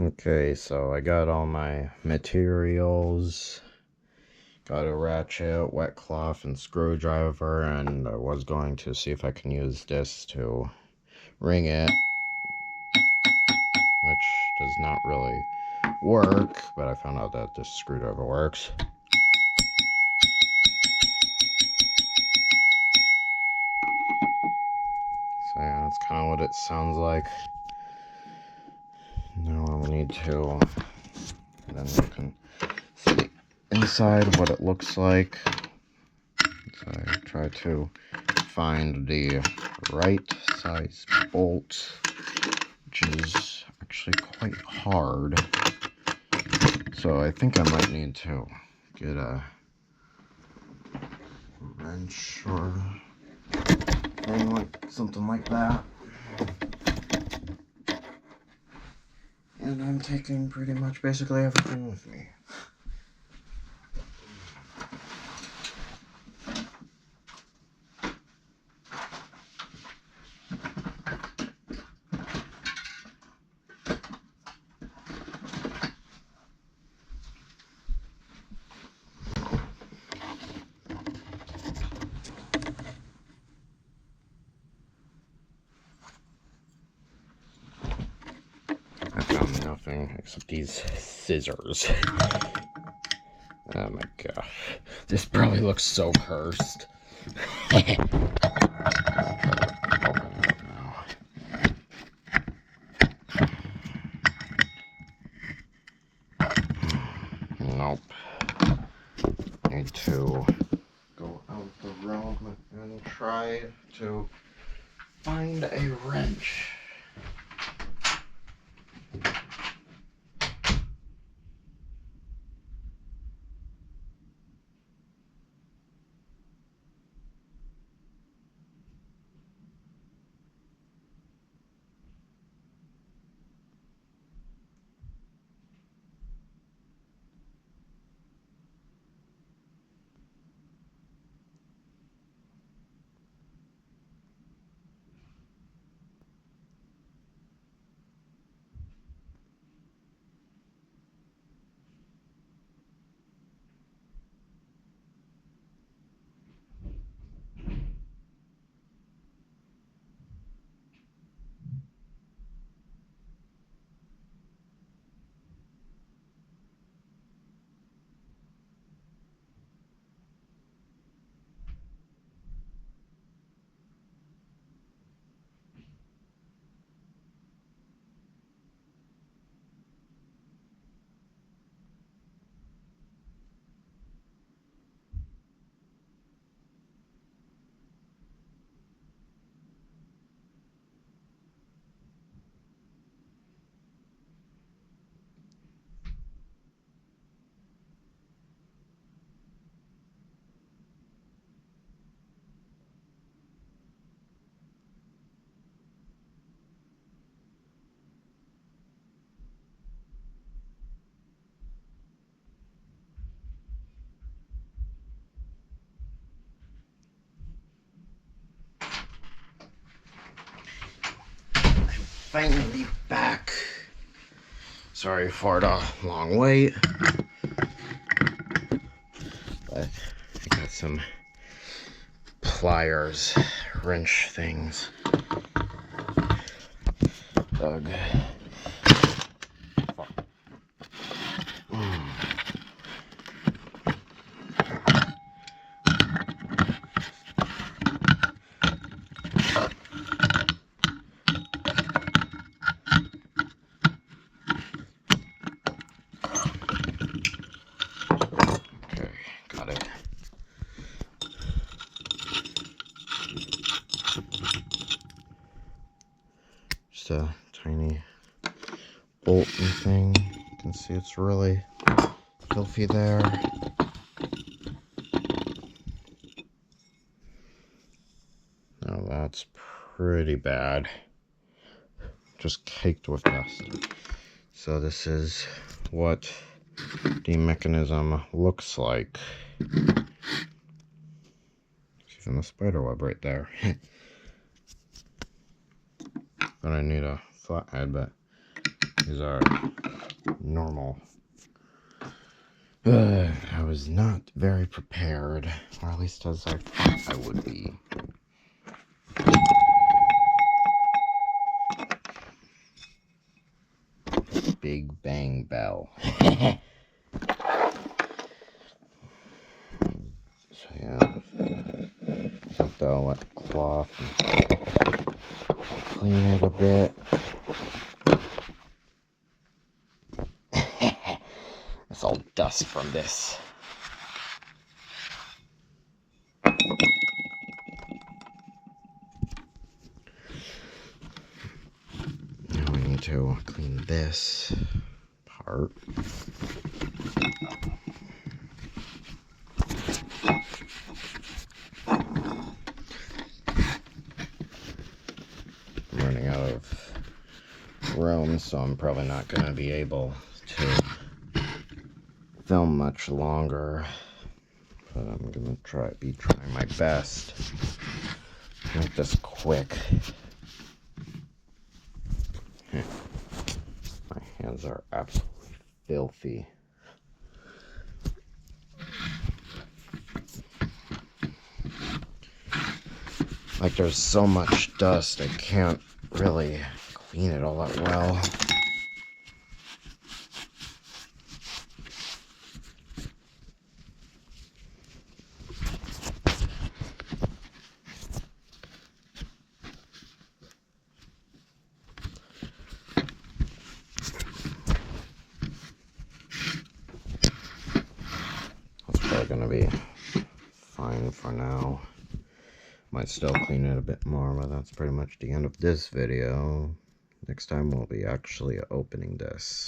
Okay, so I got all my materials, got a ratchet, wet cloth, and screwdriver, and I was going to see if I can use this to ring it, which does not really work, but I found out that this screwdriver works. So yeah, that's kind of what it sounds like. Now I'll need to, and then you can see inside what it looks like. So I try to find the right size bolt, which is actually quite hard. So I think I might need to get a wrench or something like that. And I'm taking pretty much basically everything with me. I found nothing except these scissors. Oh my gosh. This probably looks so cursed. Nope. Need to go out the room and try to find a wrench. Finally back. Sorry for the long wait. But I got some pliers, wrench things. Doug. Okay, got it. Just a tiny bolt and thing. You can see it's really filthy there. Now that's pretty bad. Just caked with dust. So this is what the mechanism looks like. Even the spider web right there. But I need a flathead, but These are normal. I was not very prepared, or at least as I thought I would be. Big Bang Bell. So yeah, just I'll wet the cloth and clean it a bit. It's all dust from this. Now we need to clean this part. I'm running out of room, so I'm probably not going to be able to film much longer. But I'm going to be trying my best to make this quick. My hands are absolutely filthy. Like, there's so much dust, I can't really clean it all that well. That's probably gonna be fine for now. Might still clean it a bit more, but that's pretty much the end of this video. Next time we'll be actually opening this.